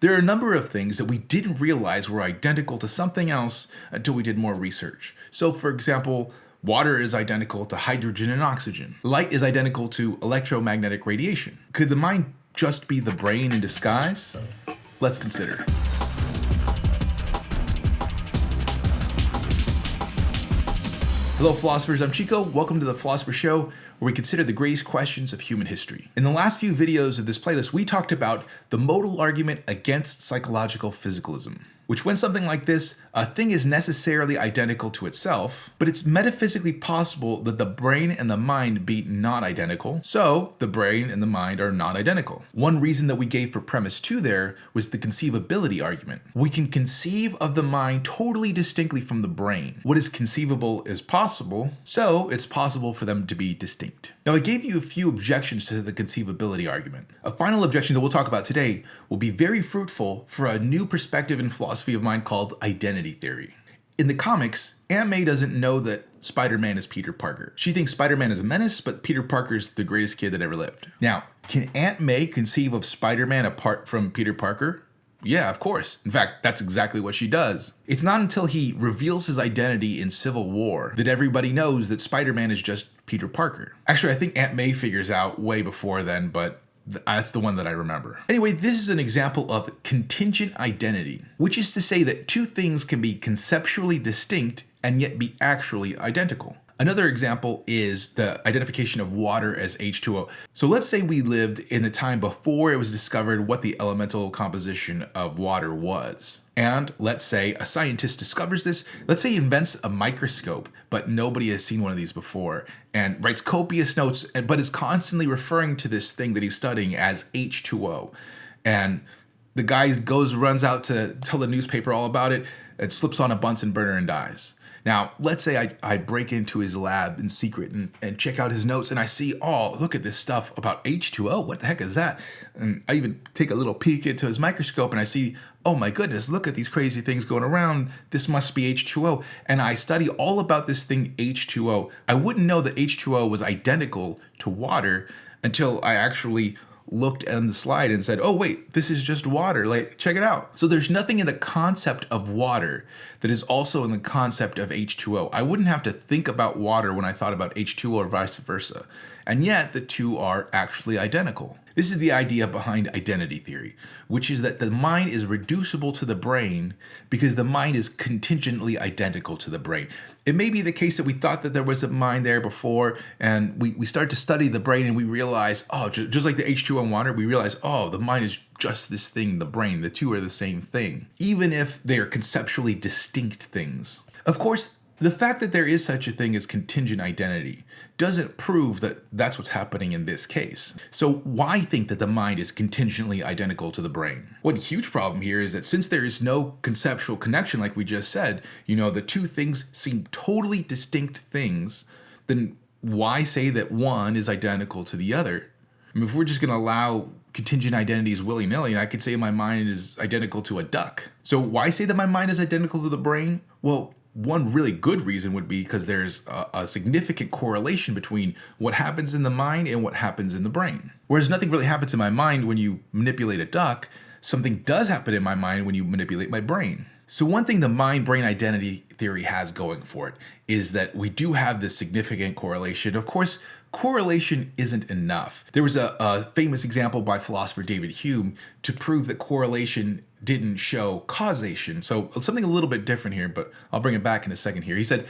There are a number of things that we didn't realize were identical to something else until we did more research. So, for example, water is identical to hydrogen and oxygen. Light is identical to electromagnetic radiation. Could the mind just be the brain in disguise? Let's consider. Hello philosophers, I'm Chico. Welcome to the Philosopher Show, where we consider the greatest questions of human history. In the last few videos of this playlist, we talked about the modal argument against psychological physicalism, which went something like this: a thing is necessarily identical to itself, but it's metaphysically possible that the brain and the mind be not identical, so the brain and the mind are not identical. One reason that we gave for premise 2 there was the conceivability argument. We can conceive of the mind totally distinctly from the brain. What is conceivable is possible, so it's possible for them to be distinct. Now, I gave you a few objections to the conceivability argument. A final objection that we'll talk about today will be very fruitful for a new perspective in philosophy of mind called identity theory. In the comics, Aunt May doesn't know that Spider-Man is Peter Parker. She thinks Spider-Man is a menace, but Peter Parker's the greatest kid that ever lived. Now, can Aunt May conceive of Spider-Man apart from Peter Parker? Yeah, of course. In fact, that's exactly what she does. It's not until he reveals his identity in Civil War that everybody knows that Spider-Man is just Peter Parker. Actually, I think Aunt May figures out way before then, but that's the one that I remember. Anyway, this is an example of contingent identity, which is to say that two things can be conceptually distinct and yet be actually identical. Another example is the identification of water as H2O. So let's say we lived in the time before it was discovered what the elemental composition of water was. And let's say a scientist discovers this. Let's say he invents a microscope, but nobody has seen one of these before, and writes copious notes, but is constantly referring to this thing that he's studying as H2O. And the guy runs out to tell the newspaper all about it, and slips on a Bunsen burner and dies. Now, let's say I break into his lab in secret and check out his notes, and I see, oh, look at this stuff about H2O. What the heck is that? And I even take a little peek into his microscope, and I see, oh my goodness, look at these crazy things going around. This must be H2O. And I study all about this thing H2O. I wouldn't know that H2O was identical to water until I actually looked on the slide and said, oh wait, this is just water, like check it out. So there's nothing in the concept of water that is also in the concept of H2O. I wouldn't have to think about water when I thought about H2O or vice versa. And yet the two are actually identical. This is the idea behind identity theory, which is that the mind is reducible to the brain because the mind is contingently identical to the brain. It may be the case that we thought that there was a mind there before, and we start to study the brain and we realize, oh, just like the H2O in water, we realize, oh, the mind is just this thing, the brain. The two are the same thing, even if they are conceptually distinct things. Of course, the fact that there is such a thing as contingent identity doesn't prove that that's what's happening in this case. So why think that the mind is contingently identical to the brain? One huge problem here is that since there is no conceptual connection, like we just said, the two things seem totally distinct things, then why say that one is identical to the other? I mean, if we're just going to allow contingent identities willy-nilly, I could say my mind is identical to a duck. So why say that my mind is identical to the brain? Well, one really good reason would be because there's a significant correlation between what happens in the mind and what happens in the brain. Whereas nothing really happens in my mind when you manipulate a duck, something does happen in my mind when you manipulate my brain. So one thing the mind-brain identity theory has going for it is that we do have this significant correlation. Of course, correlation isn't enough. There was a famous example by philosopher David Hume to prove that correlation didn't show causation. So something a little bit different here, but I'll bring it back in a second here. He said,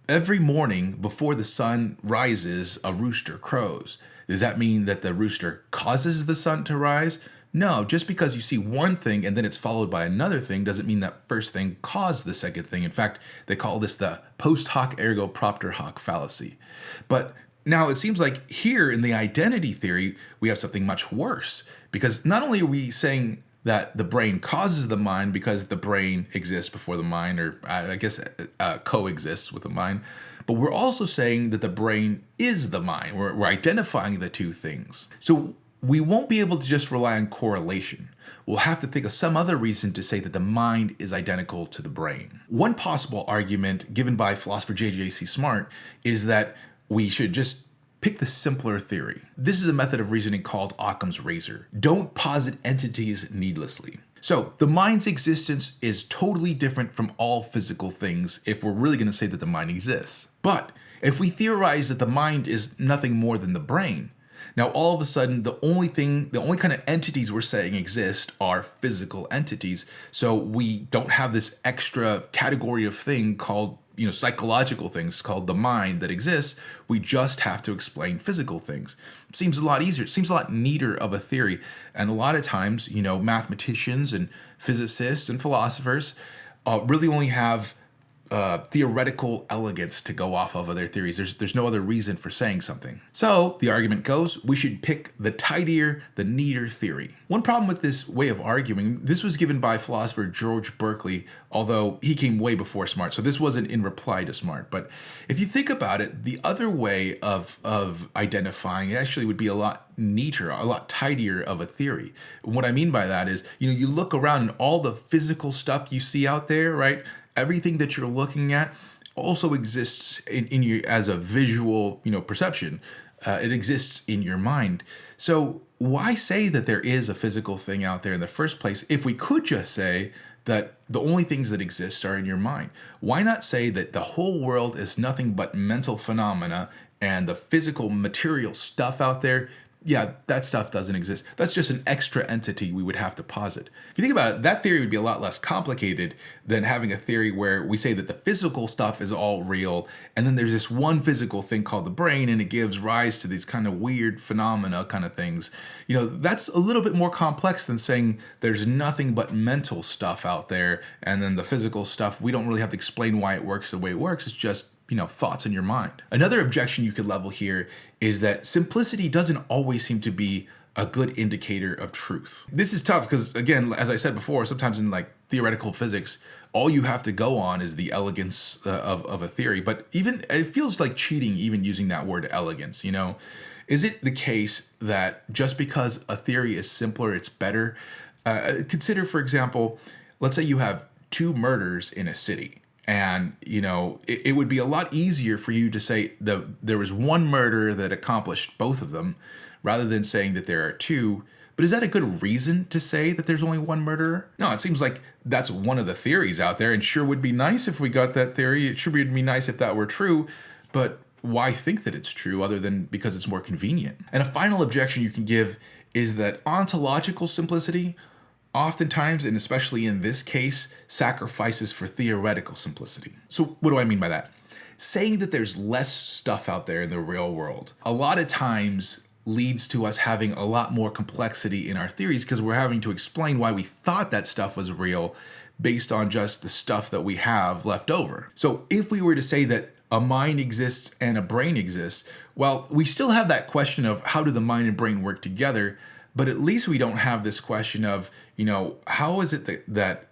every morning before the sun rises, a rooster crows. Does that mean that the rooster causes the sun to rise? No, just because you see one thing and then it's followed by another thing doesn't mean that first thing caused the second thing. In fact, they call this the post hoc ergo propter hoc fallacy. But now it seems like here in the identity theory, we have something much worse, because not only are we saying that the brain causes the mind because the brain exists before the mind, or I guess coexists with the mind, but we're also saying that the brain is the mind. We're identifying the two things. So we won't be able to just rely on correlation. We'll have to think of some other reason to say that the mind is identical to the brain. One possible argument given by philosopher J.J.C. Smart is that we should just pick the simpler theory. This is a method of reasoning called Occam's razor. Don't posit entities needlessly. So the mind's existence is totally different from all physical things if we're really going to say that the mind exists. But if we theorize that the mind is nothing more than the brain, now all of a sudden the only kind of entities we're saying exist are physical entities. So we don't have this extra category of thing called psychological things called the mind that exists. We just have to explain physical things. Seems a lot easier. It seems a lot neater of a theory. And a lot of times, mathematicians and physicists and philosophers really only have theoretical elegance to go off of their theories. There's no other reason for saying something. So the argument goes, we should pick the tidier, the neater theory. One problem with this way of arguing, this was given by philosopher George Berkeley, although he came way before Smart, so this wasn't in reply to Smart. But if you think about it, the other way of identifying actually would be a lot neater, a lot tidier of a theory. What I mean by that is, you look around and all the physical stuff you see out there, right? Everything that you're looking at also exists in you as a visual, perception. It exists in your mind. So why say that there is a physical thing out there in the first place if we could just say that the only things that exist are in your mind? Why not say that the whole world is nothing but mental phenomena and the physical material stuff out there, yeah, that stuff doesn't exist. That's just an extra entity we would have to posit. If you think about it, that theory would be a lot less complicated than having a theory where we say that the physical stuff is all real, and then there's this one physical thing called the brain, and it gives rise to these kind of weird phenomena kind of things. That's a little bit more complex than saying there's nothing but mental stuff out there, and then the physical stuff, we don't really have to explain why it works the way it works. It's just thoughts in your mind. Another objection you could level here is that simplicity doesn't always seem to be a good indicator of truth. This is tough because, again, as I said before, sometimes in theoretical physics, all you have to go on is the elegance of a theory. But even it feels like cheating even using that word elegance. Is it the case that just because a theory is simpler, it's better? Consider, for example, let's say you have 2 murders in a city. And, it would be a lot easier for you to say that there was one murder that accomplished both of them rather than saying that there are 2. But is that a good reason to say that there's only one murderer? No, it seems like that's one of the theories out there, and sure would be nice if we got that theory. It sure would be nice if that were true. But why think that it's true other than because it's more convenient? And a final objection you can give is that ontological simplicity oftentimes, and especially in this case, sacrifices for theoretical simplicity. So what do I mean by that? Saying that there's less stuff out there in the real world a lot of times leads to us having a lot more complexity in our theories because we're having to explain why we thought that stuff was real based on just the stuff that we have left over. So if we were to say that a mind exists and a brain exists, well, we still have that question of how do the mind and brain work together, but at least we don't have this question of, how is it that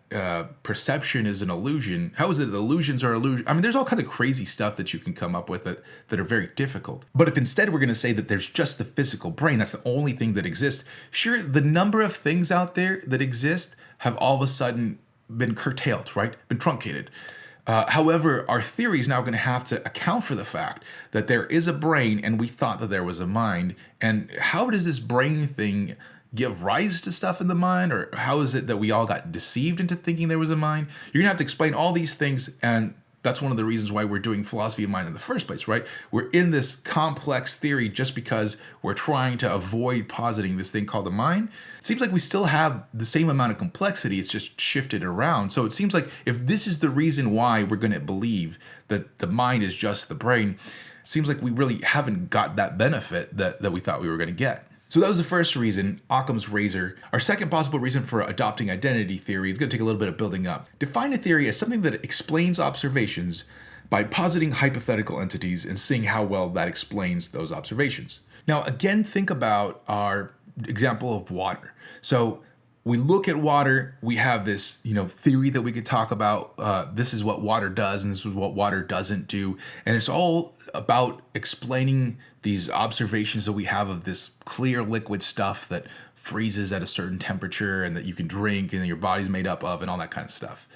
perception is an illusion? How is it that illusions are illusion? I mean, there's all kinds of crazy stuff that you can come up with that are very difficult. But if instead we're going to say that there's just the physical brain, that's the only thing that exists, sure, the number of things out there that exist have all of a sudden been curtailed, right? Been truncated. However, our theory is now going to have to account for the fact that there is a brain and we thought that there was a mind. And how does this brain thing give rise to stuff in the mind? Or how is it that we all got deceived into thinking there was a mind? You're going to have to explain all these things, and that's one of the reasons why we're doing philosophy of mind in the first place, right? We're in this complex theory just because we're trying to avoid positing this thing called the mind. It seems like we still have the same amount of complexity, it's just shifted around. So it seems like if this is the reason why we're going to believe that the mind is just the brain, it seems like we really haven't got that benefit that we thought we were going to get. So that was the first reason, Occam's razor. Our second possible reason for adopting identity theory is going to take a little bit of building up. Define a theory as something that explains observations by positing hypothetical entities and seeing how well that explains those observations. Now, again, think about our example of water. So we look at water, we have this, theory that we could talk about. This is what water does and this is what water doesn't do. And it's all about explaining these observations that we have of this clear liquid stuff that freezes at a certain temperature and that you can drink and your body's made up of and all that kind of stuff.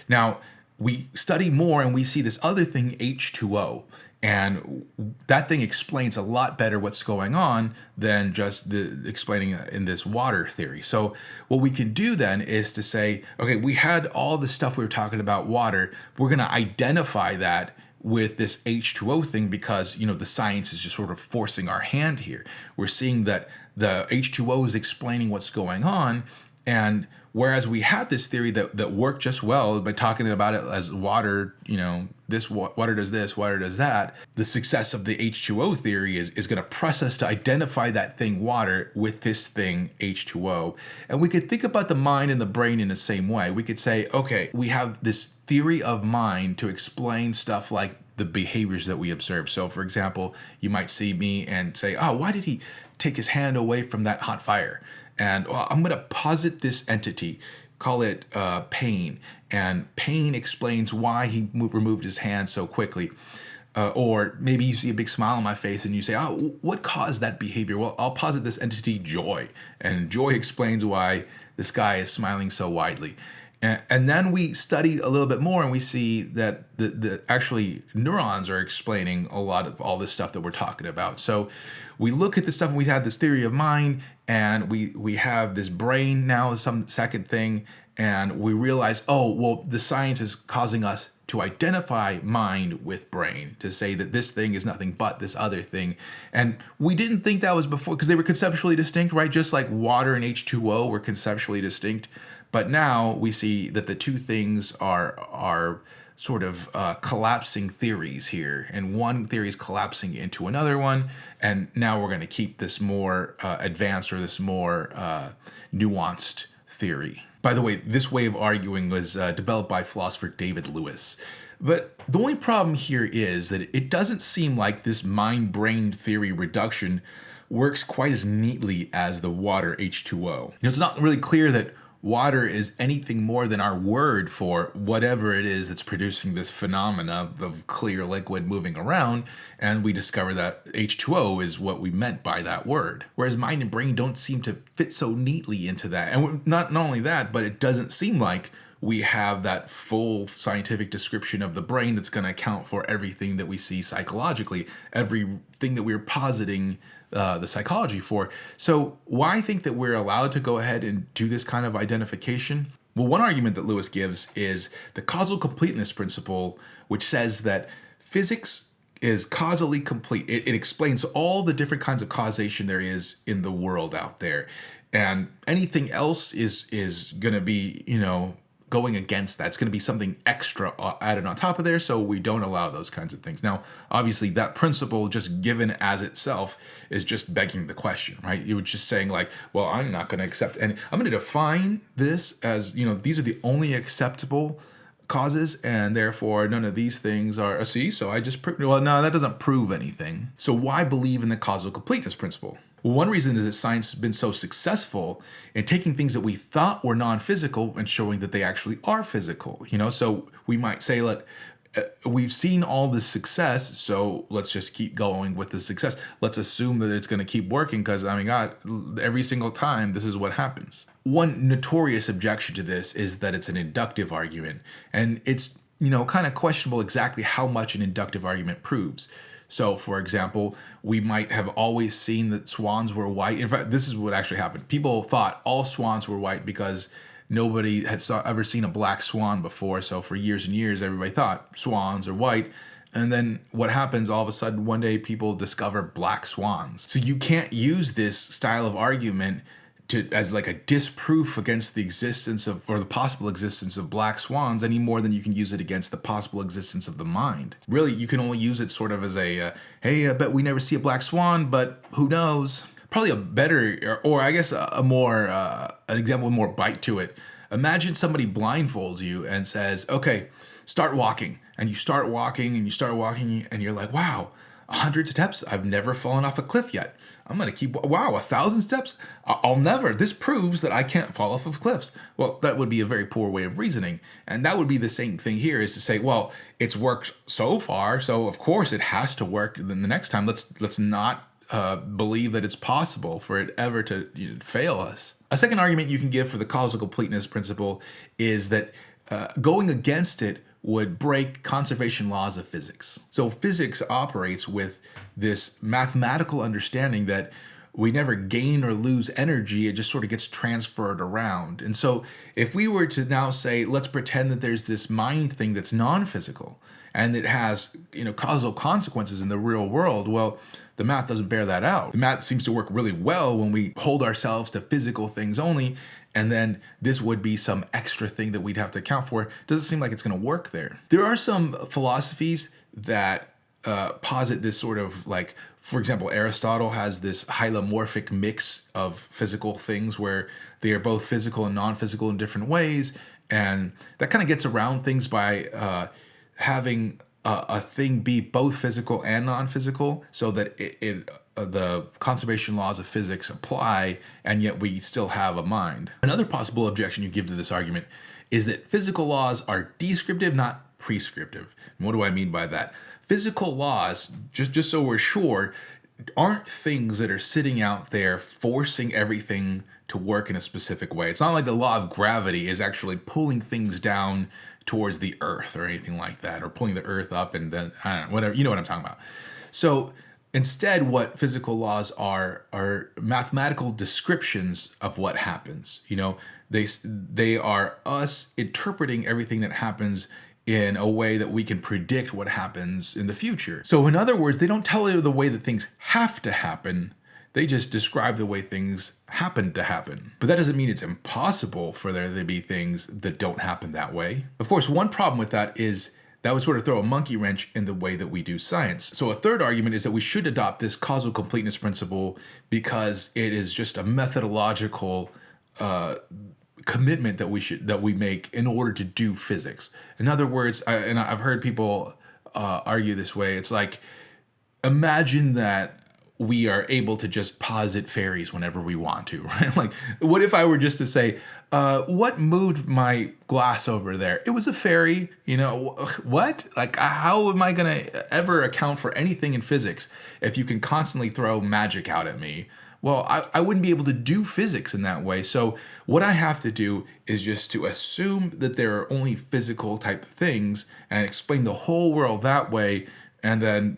Now, we study more and we see this other thing, H2O. And that thing explains a lot better what's going on than just explaining in this water theory. So what we can do then is to say, okay, we had all the stuff we were talking about water. We're going to identify that with this H2O thing because, the science is just sort of forcing our hand here. We're seeing that the H2O is explaining what's going on. And whereas we had this theory that worked just well by talking about it as water, this water does this, water does that, the success of the H2O theory is going to press us to identify that thing water with this thing H2O. And we could think about the mind and the brain in the same way. We could say, okay, we have this theory of mind to explain stuff like the behaviors that we observe. So for example, you might see me and say, oh, why did he take his hand away from that hot fire? And I'm going to posit this entity, call it pain. And pain explains why he removed his hand so quickly. Or maybe you see a big smile on my face and you say, oh, what caused that behavior? Well, I'll posit this entity, joy. And joy explains why this guy is smiling so widely. And then we study a little bit more and we see that the actually neurons are explaining a lot of all this stuff that we're talking about. So we look at this stuff and we have this theory of mind and we have this brain now as some second thing. And we realize, oh, well, the science is causing us to identify mind with brain, to say that this thing is nothing but this other thing. And we didn't think that was before because they were conceptually distinct, right? Just like water and H2O were conceptually distinct. But now we see that the two things are sort of collapsing theories here. And one theory is collapsing into another one. And now we're going to keep this more advanced or this more nuanced theory. By the way, this way of arguing was developed by philosopher David Lewis. But the only problem here is that it doesn't seem like this mind-brain theory reduction works quite as neatly as the water H2O. It's not really clear that water is anything more than our word for whatever it is that's producing this phenomena of clear liquid moving around, and we discover that H2O is what we meant by that word. Whereas mind and brain don't seem to fit so neatly into that. And not only that, but it doesn't seem like we have that full scientific description of the brain that's going to account for everything that we see psychologically, everything that we're positing the psychology for. So why think that we're allowed to go ahead and do this kind of identification? Well, one argument that Lewis gives is the causal completeness principle, which says that physics is causally complete. It explains all the different kinds of causation there is in the world out there. And anything else is going to be, going against that. It's going to be something extra added on top of there, so we don't allow those kinds of things. Now, obviously, that principle just given as itself is just begging the question, right? You were just saying like, well, I'm not going to accept, and I'm going to define this as, these are the only acceptable causes, and therefore none of these things are, see, so I just, well, no, that doesn't prove anything. So why believe in the causal completeness principle? Well, one reason is that science has been so successful in taking things that we thought were non-physical and showing that they actually are physical. So we might say, look, we've seen all this success, so let's just keep going with the success. Let's assume that it's going to keep working because, God, every single time this is what happens. One notorious objection to this is that it's an inductive argument, and it's, kind of questionable exactly how much an inductive argument proves. So, for example, we might have always seen that swans were white. In fact, this is what actually happened. People thought all swans were white because nobody had ever seen a black swan before. So for years and years, everybody thought swans are white. And then what happens, all of a sudden, one day people discover black swans. So you can't use this style of argument as like a disproof against the existence of, or the possible existence of black swans any more than you can use it against the possible existence of the mind. Really, you can only use it sort of as a, hey, I bet we never see a black swan, but who knows? Probably a better, or I guess an example with more bite to it. Imagine somebody blindfolds you and says, okay, start walking. And you start walking and you start walking and you're like, wow, 100 steps? I've never fallen off a cliff yet. I'm going to keep, wow, 1,000 steps? I'll never. This proves that I can't fall off of cliffs. Well, that would be a very poor way of reasoning. And that would be the same thing here, is to say, well, it's worked so far, so of course it has to work. Then the next time, let's not believe that it's possible for it ever to fail us. A second argument you can give for the causal completeness principle is that going against it would break conservation laws of physics. So physics operates with this mathematical understanding that we never gain or lose energy, it just sort of gets transferred around. And so if we were to now say, let's pretend that there's this mind thing that's non-physical and it has, causal consequences in the real world, well, the math doesn't bear that out. The math seems to work really well when we hold ourselves to physical things only, and then this would be some extra thing that we'd have to account for. It doesn't seem like it's going to work there. There are some philosophies that posit this sort of like, for example, Aristotle has this hylomorphic mix of physical things where they are both physical and non-physical in different ways. And that kind of gets around things by having a thing be both physical and non-physical so that the conservation laws of physics apply, and yet we still have a mind. Another possible objection you give to this argument is that physical laws are descriptive, not prescriptive. And what do I mean by that? Physical laws, just so we're sure, aren't things that are sitting out there forcing everything to work in a specific way. It's not like the law of gravity is actually pulling things down towards the earth or anything like that, or pulling the earth up and then, I don't know, whatever, you know what I'm talking about. So instead, what physical laws are mathematical descriptions of what happens. They are us interpreting everything that happens in a way that we can predict what happens in the future. So in other words, they don't tell you the way that things have to happen. They just describe the way things happen to happen. But that doesn't mean it's impossible for there to be things that don't happen that way. Of course, one problem with that is that would sort of throw a monkey wrench in the way that we do science. So a third argument is that we should adopt this causal completeness principle because it is just a methodological commitment that we make in order to do physics. In other words, I've heard people argue this way. It's like, imagine that we are able to just posit fairies whenever we want to, right? Like, what if I were just to say, what moved my glass over there? It was a fairy, what? Like, how am I going to ever account for anything in physics if you can constantly throw magic out at me? Well, I wouldn't be able to do physics in that way. So what I have to do is just to assume that there are only physical type things and explain the whole world that way. And then,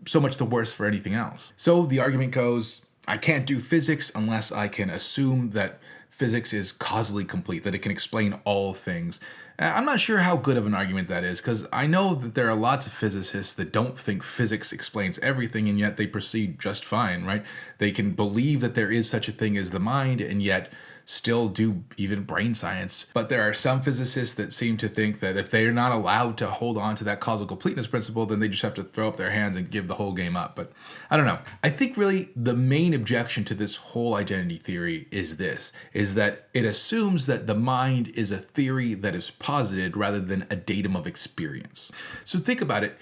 so much the worse for anything else. So the argument goes, I can't do physics unless I can assume that physics is causally complete, that it can explain all things. I'm not sure how good of an argument that is, because I know that there are lots of physicists that don't think physics explains everything, and yet they proceed just fine, right? They can believe that there is such a thing as the mind, and yet still do even brain science. But there are some physicists that seem to think that if they're not allowed to hold on to that causal completeness principle, then they just have to throw up their hands and give the whole game up. But I don't know. I think really the main objection to this whole identity theory is that it assumes that the mind is a theory that is posited rather than a datum of experience. So think about it.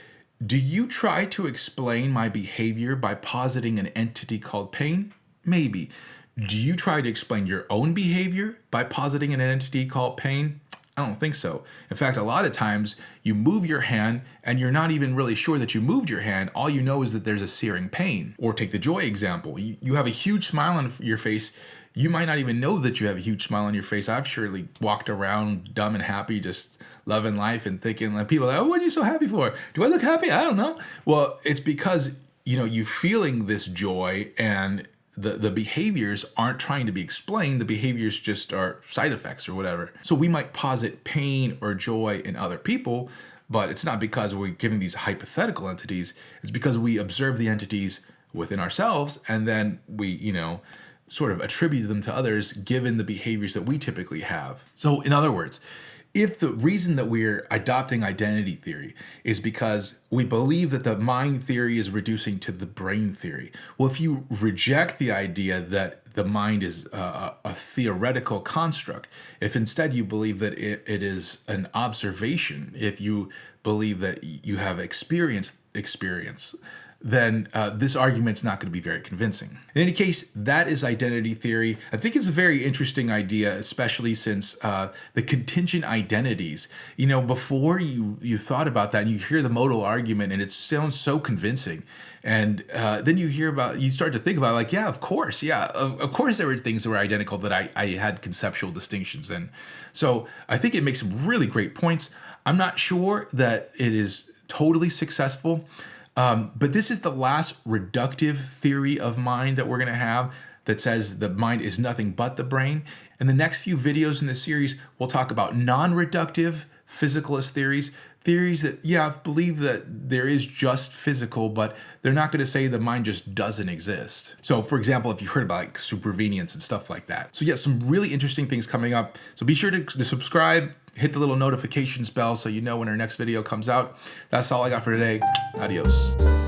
Do you try to explain my behavior by positing an entity called pain? Maybe. Do you try to explain your own behavior by positing an entity called pain? I don't think so. In fact, a lot of times you move your hand and you're not even really sure that you moved your hand. All you know is that there's a searing pain. Or take the joy example. You have a huge smile on your face. You might not even know that you have a huge smile on your face. I've surely walked around dumb and happy, just loving life and thinking, like, people are like, oh, what are you so happy for? Do I look happy? I don't know. Well, it's because, you're feeling this joy, and the behaviors aren't trying to be explained. The behaviors just are side effects or whatever. So we might posit pain or joy in other people, but it's not because we're giving these hypothetical entities. It's because we observe the entities within ourselves, and then we, sort of attribute them to others given the behaviors that we typically have. So in other words, if the reason that we're adopting identity theory is because we believe that the mind theory is reducing to the brain theory, well, if you reject the idea that the mind is a theoretical construct, if instead you believe that it is an observation, if you believe that you have experience, then this argument's not going to be very convincing. In any case, that is identity theory. I think it's a very interesting idea, especially since the contingent identities, before you thought about that and you hear the modal argument and it sounds so convincing. And then you start to think about it, like, yeah, of course there were things that were identical that I had conceptual distinctions in. So I think it makes some really great points. I'm not sure that it is totally successful, but this is the last reductive theory of mind that we're going to have that says the mind is nothing but the brain. In the next few videos in this series, we'll talk about non-reductive physicalist theories, theories that, yeah, believe that there is just physical, but they're not going to say the mind just doesn't exist. So for example, if you've heard about like supervenience and stuff like that. So yeah, some really interesting things coming up. So be sure to subscribe, hit the little notifications bell so you know when our next video comes out. That's all I got for today. Adios.